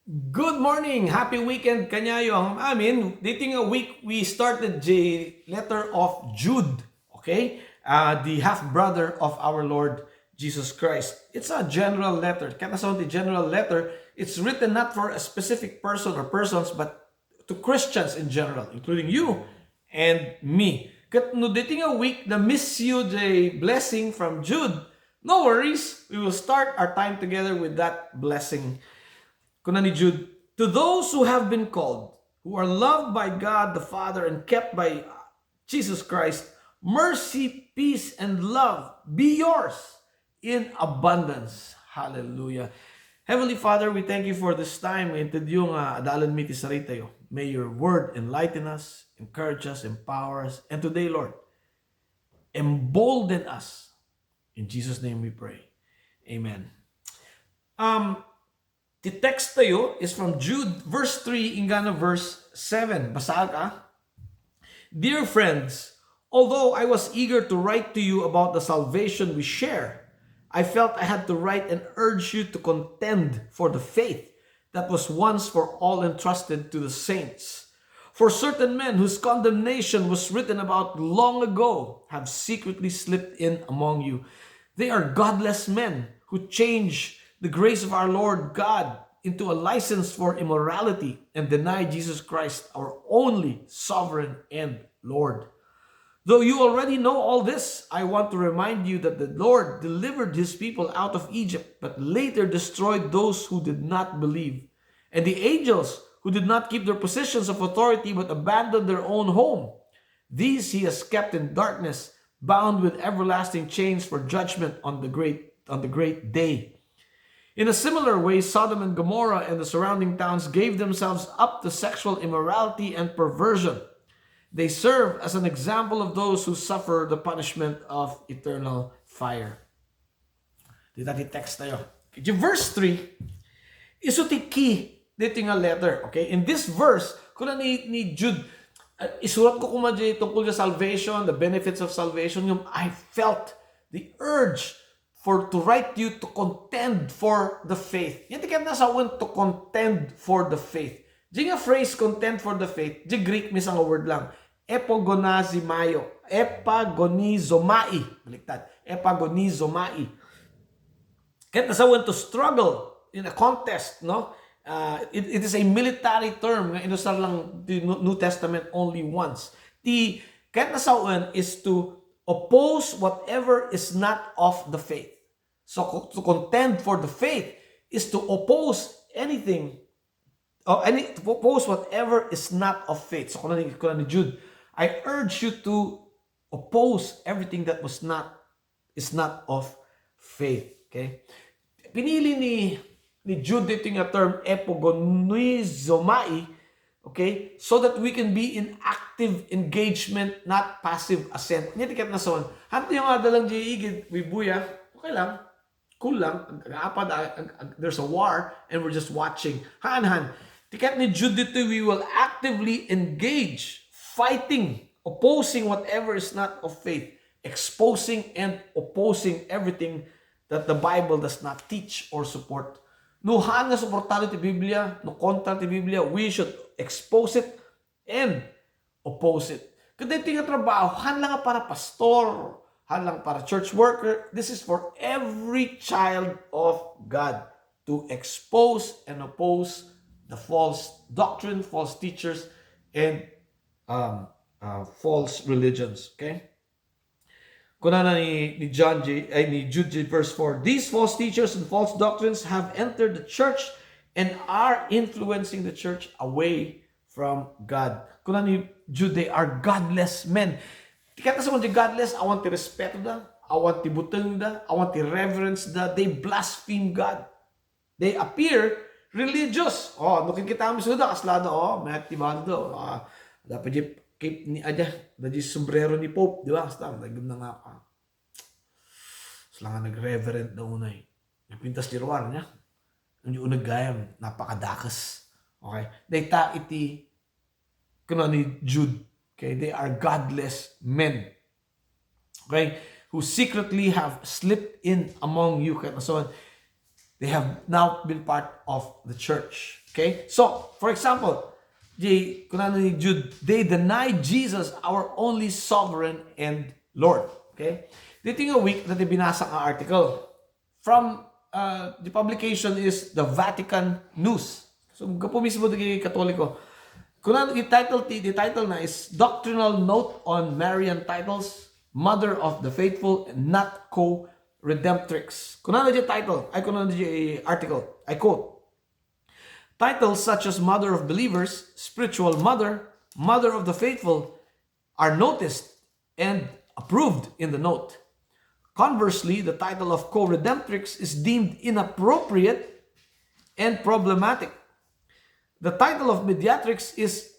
Good morning! Happy weekend kanyayo ang amin. Dating a week, we started the letter of Jude. Okay? The half-brother of our Lord Jesus Christ. It's a general letter. Kaya sa the general letter, it's written not for a specific person or persons, but to Christians in general, including you and me. Kat no dating a week na miss you the blessing from Jude, no worries. We will start our time together with that blessing. Kuna ni Jude, to those who have been called, who are loved by God the Father and kept by Jesus Christ, mercy, peace, and love be yours in abundance. Hallelujah. Heavenly Father, we thank you for this time. Ito yung adalan mi ti sarita yo. May your word enlighten us, encourage us, empower us. And today, Lord, embolden us. In Jesus' name we pray. Amen. The text tayo is from Jude verse 3 ingana verse 7. Basa ka? Dear friends, although I was eager to write to you about the salvation we share, I felt I had to write and urge you to contend for the faith that was once for all entrusted to the saints. For certain men whose condemnation was written about long ago have secretly slipped in among you. They are godless men who change the grace of our Lord God into a license for immorality and deny Jesus Christ, our only sovereign and Lord. Though you already know all this, I want to remind you that the Lord delivered his people out of Egypt, but later destroyed those who did not believe. And the angels who did not keep their positions of authority but abandoned their own home. These he has kept in darkness, bound with everlasting chains for judgment on the great day. In a similar way, Sodom and Gomorrah and the surrounding towns gave themselves up to sexual immorality and perversion. They serve as an example of those who suffer the punishment of eternal fire. Dito natin text tayo. Okay, verse 3, iso ti key dito nga letter. Okay? In this verse, kung ni Jude, isurat ko kumadya tungkol sa salvation, the benefits of salvation, yung I felt the urge to write you to contend for the faith. Yan tikat na sa to contend for the faith. Di nga phrase contend for the faith, di Greek misang word lang. Epagonizomaio. Epagonizomai. Baliktad. Epagonizomai. Kaya na sa to struggle in a contest, no? It is a military term nga inusar lang the New Testament only once. Kaya na sa is to oppose whatever is not of the faith. So to contend for the faith is to oppose anything or to oppose whatever is not of faith. So kung ni Jude, I urge you to oppose everything that is not of faith. Okay? Pinili ni Jude dito yung term epogonizomai, okay? So that we can be in active engagement, not passive assent. Nitikat na son. Hanto yung adalang jigid, wibuya, okay lang. Cool lang. There's a war and we're just watching. Han. Tikat ni Jude dito, we will actively engage, fighting, opposing whatever is not of faith, exposing and opposing everything that the Bible does not teach or support. No han nga suportado ti Biblia, no kontra ti Biblia, we should expose it and oppose it. Kada ito nga trabaho, han lang para pastor, han lang para church worker. This is for every child of God to expose and oppose the false doctrine, false teachers, and false religions. Okay? Kuna na ni Jude verse 4. These false teachers and false doctrines have entered the church and are influencing the church away from God. Kuna ni Jude, they are godless men. Kaya sa mga godless, I want to respect da, I want to butang da, I want to reverence da. They blaspheme God. They appear religious. Oh, nakikita mo suda kaslado, oh, may aktibado do. Dapat di keep ni aja, da di sombrero ni Pope, di ba? Basta nagum na nga pa. Sila nga nag-reverend daw unay. Nagpintas di ruwar niya. Ang unag gayam, napakadakas. Okay? Data iti kuno ni Jude. Okay, they are godless men. Okay, who secretly have slipped in among you. So They have now been part of the church. Okay? So, for example, kunano ni Jude, they deny Jesus our only sovereign and Lord. Okay? Dito yung week na binasa ang article. From the publication is the Vatican News. So, kapo mismo di Katoliko. Kunano, the title na is Doctrinal Note on Marian Titles, Mother of the Faithful, and Not Co-Redemptrix. Kunano di title? Ay kunano di article? I quote. Titles such as Mother of Believers, Spiritual Mother, Mother of the Faithful are noticed and approved in the note. Conversely, the title of Co-Redemptrix is deemed inappropriate and problematic. The title of Mediatrix is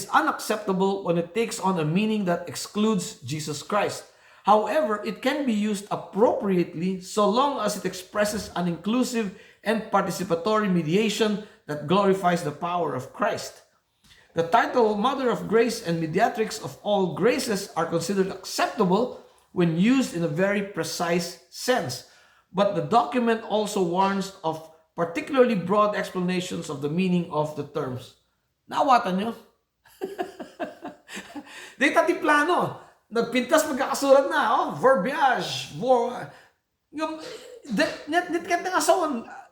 unacceptable when it takes on a meaning that excludes Jesus Christ. However, it can be used appropriately so long as it expresses an inclusive and participatory mediation that glorifies the power of Christ. The title Mother of Grace and Mediatrix of all graces are considered acceptable when used in a very precise sense. But the document also warns of particularly broad explanations of the meaning of the terms. Naawatan nyo? Data ti plano. Nagpintas magkakasulat na. Verbiage.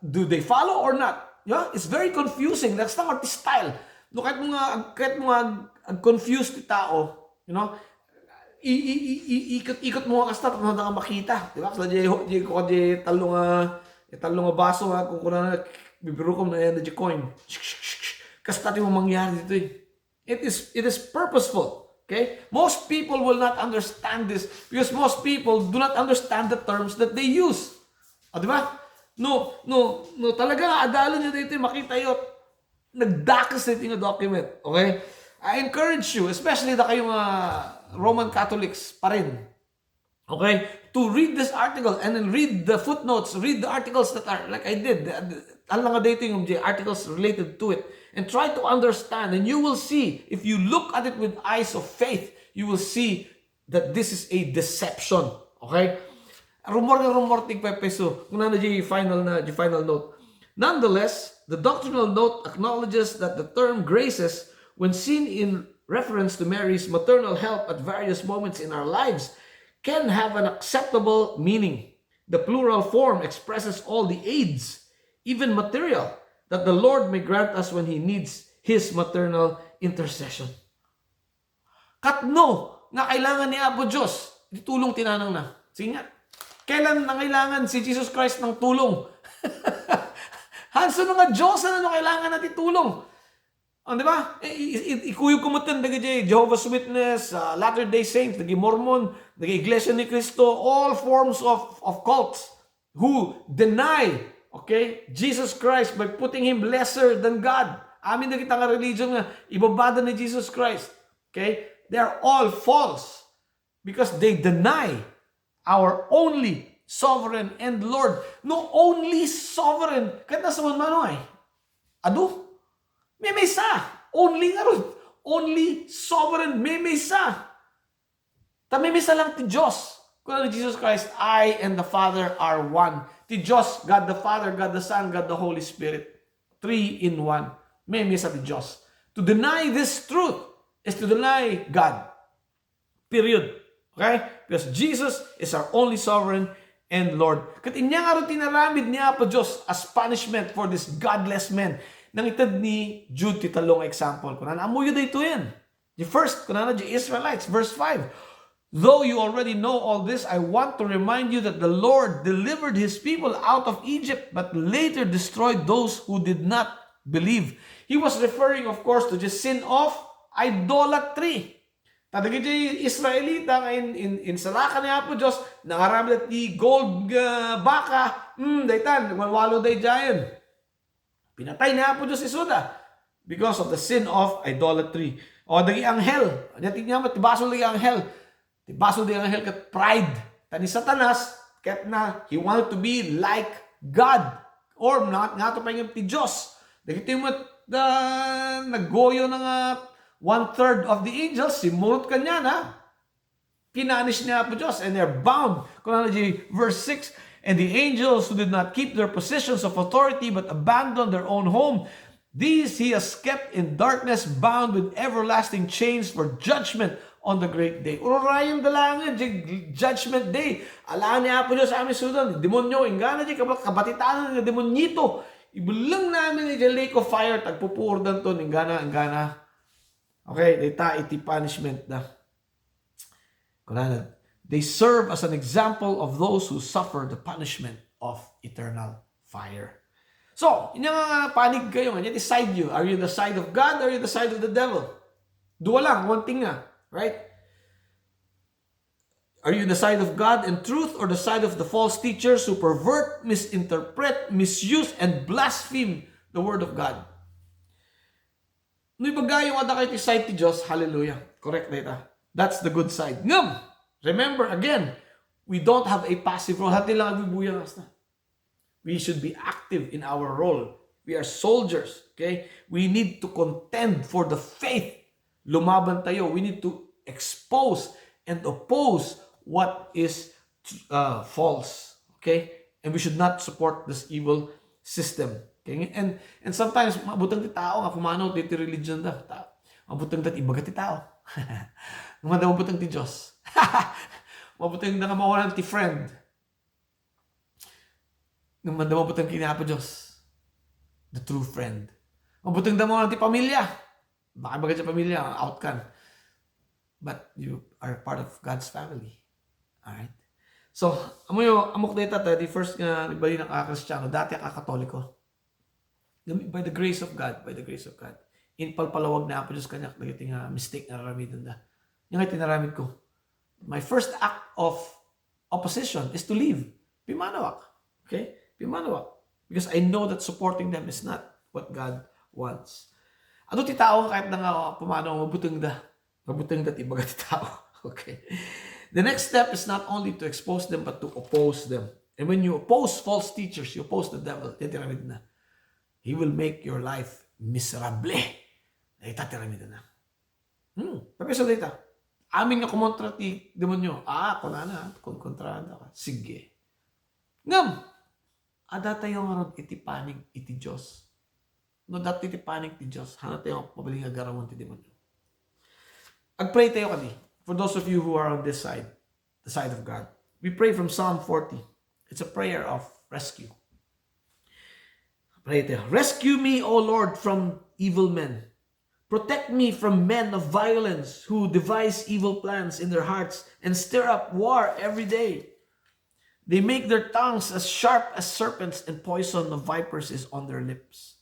Do they follow or not? Yeah? It's very confusing. That's not the style. No, kahit mga confused ti tao, you know, ikot mo kasta tapos na makita. Diba? Kasi di talong nga baso ha, kung na bibiro ko na yan na coin. Kasta mo mangyari dito eh. It is purposeful. Okay? Most people will not understand this because most people do not understand the terms that they use. O, di ba? No, talaga adalo nyo dito makita yun. Nagdakas dito yung document. Okay? I encourage you, especially na kayong Roman Catholics pa rin. Okay? To read this article and then read the footnotes, read the articles that are, like I did, alam nga dito yung articles related to it, and try to understand, and you will see, if you look at it with eyes of faith, you will see that this is a deception. Okay? Rumor tig peso. Kung na yung final note. Nonetheless, the doctrinal note acknowledges that the term graces, when seen in reference to Mary's maternal help at various moments in our lives, can have an acceptable meaning. The plural form expresses all the aids, even material, that the Lord may grant us when He needs His maternal intercession. Katno, nga kailangan ni Apo Diyos, tulong tinanang na. Sige nga, kailan nangailangan si Jesus Christ ng tulong? Hanso nga Diyos na kailangan natin tulong. Di ba? Ikuyog kumutin, Jehovah's Witness, Latter-day Saints, Mormon, Iglesia ni Cristo, all forms of cults who deny, okay, Jesus Christ by putting Him lesser than God. Amin na kita nga religion nga, ibabada ni Jesus Christ. Okay? They are all false because they deny our only sovereign and Lord. No, only sovereign. Kahit nasa man ay. Ado? May sa. Only nga ron. Only sovereign. May sa. May sa lang ti Diyos. Kung Jesus Christ, I and the Father are one. Ti Diyos, God the Father, God the Son, God the Holy Spirit. 3 in 1. May sa ti Diyos. To deny this truth is to deny God. Period. Okay? Because Jesus is our only sovereign and Lord. Kat inya nga ron tinaramid niya po Diyos as punishment for this godless man. Nang itad ni Jude titalong example. Kung naamuyo dito yan. The first, kung the Israelites, verse 5. Though you already know all this, I want to remind you that the Lord delivered His people out of Egypt, but later destroyed those who did not believe. He was referring, of course, to the sin of idolatry. Tadagi di Israelita in salaka niya po Diyos, nangarami at di gold baka, daytan, walwalo day giant. Pinatay niya po Diyos si Suda because of the sin of idolatry. O dagi anghel, natin niya matibasol dagi anghel. Tibasol dagi anghel kat pride. Tani Satanas, kat na he wanted to be like God. Or nga to pa yung ti Diyos. Dagi ito yung naggoyo ng 1/3 of the angels, simurot kanya na, pinanish niya po Diyos, and they're bound. Kung ano verse 6, And the angels who did not keep their positions of authority but abandoned their own home, these he has kept in darkness, bound with everlasting chains for judgment on the great day. Urorayang dalangin, judgment day. Alaan niya po Diyos sa aming sudan. Demonyo, ingana di kabatitaan ng demonyito. Ibulang namin ni lake of fire. Tagpupur dan to, ingana. Okay, data iti punishment na. They serve as an example of those who suffer the punishment of eternal fire. So, inyong panig kayo, nga, decide you. Are you the side of God or are you the side of the devil? Dua lang, one thing nga. Right? Are you the side of God and truth or the side of the false teachers who pervert, misinterpret, misuse, and blaspheme the word of God? No ibagay yung adakay ti side ti Diyos, hallelujah. Correct data. That's the good side. Ngam! Remember, again, we don't have a passive role. Hati lang agbibuyang na. We should be active in our role. We are soldiers, okay? We need to contend for the faith. Lumaban tayo. We need to expose and oppose what is false, okay? And we should not support this evil system, okay? And sometimes mabutang ti tao nga kumano ti religion da. Mabutang dat ibaga ti tao. Mabutang ti Dios. Mabutang da nga mawalan ti friend. Mabutang kinapa Dios. The true friend. Mabutang da mawalan ti pamilya. Baka baga sa pamilya, out kan. But you are part of God's family. Alright? So, amok data tayo, the first nga ibali ng Kristyano, dati Katoliko. By the grace of God, in palpalawag na po Diyos kanya, naging mistake na raramidan da. Yung nga tinaramid ko. My first act of opposition is to leave. Pimanawak. Okay? Pimanawak. Because I know that supporting them is not what God wants. Ano ti tao kahit na nga pumanaw, mabutang da ibaga ti tao. Okay. The next step is not only to expose them but to oppose them. And when you oppose false teachers, you oppose the devil. Titiramid na. He will make your life miserable. Titiramid na. Papiso dita. Amin nga kumontra ti demonyo. Kuna na. Kontra na ka. Sige. Ngam. Ada tayo nga ron iti panig iti Diyos. No dati ti panig ti Diyos. Hana tayo mabaling agaramon ti demonyo. Agpray tayo kadi. For those of you who are on this side, the side of God. We pray from Psalm 40. It's a prayer of rescue. Pray tayo. Rescue me, O Lord, from evil men. Protect me from men of violence who devise evil plans in their hearts and stir up war every day. They make their tongues as sharp as serpents and poison of vipers is on their lips.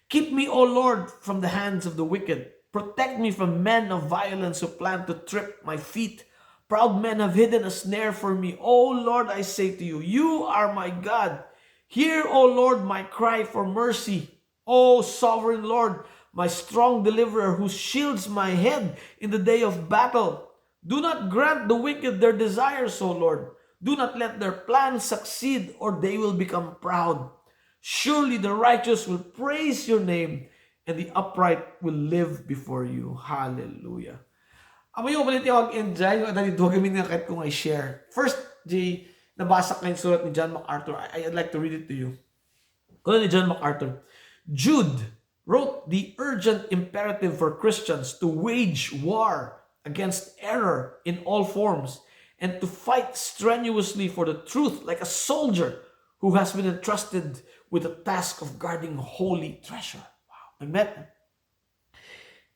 Keep me, O Lord, from the hands of the wicked. Protect me from men of violence who plan to trip my feet. Proud men have hidden a snare for me. O Lord, I say to you, you are my God. Hear, O Lord, my cry for mercy. O sovereign Lord, my strong deliverer who shields my head in the day of battle. Do not grant the wicked their desires, O Lord. Do not let their plans succeed or they will become proud. Surely the righteous will praise your name and the upright will live before you. Hallelujah. Amayo, balit yung mag-enjoy. Dahil doon kami nga kahit kung i-share. First, nabasa ko yung sulat ni John MacArthur. I'd like to read it to you. Kung ni John MacArthur, Jude wrote the urgent imperative for Christians to wage war against error in all forms and to fight strenuously for the truth like a soldier who has been entrusted with the task of guarding holy treasure. Wow, I met him.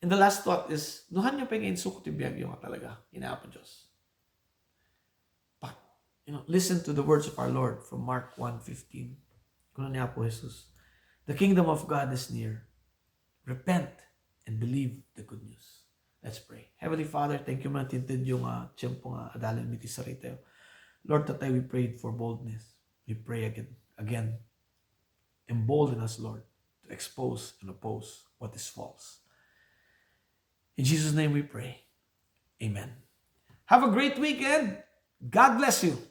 And the last thought is, nuhan nyo pa yung insukot yung biyag yung talaga, inaapon Diyos. But, listen to the words of our Lord from Mark 1:15. Kung niya po Jesus, the kingdom of God is near. Repent and believe the good news. Let's pray. Heavenly Father, thank you man tinted yung tiyempo nga adalin miti sarita. Lord, tatay we prayed for boldness. We pray again. Embolden us, Lord, to expose and oppose what is false. In Jesus' name we pray. Amen. Have a great weekend. God bless you.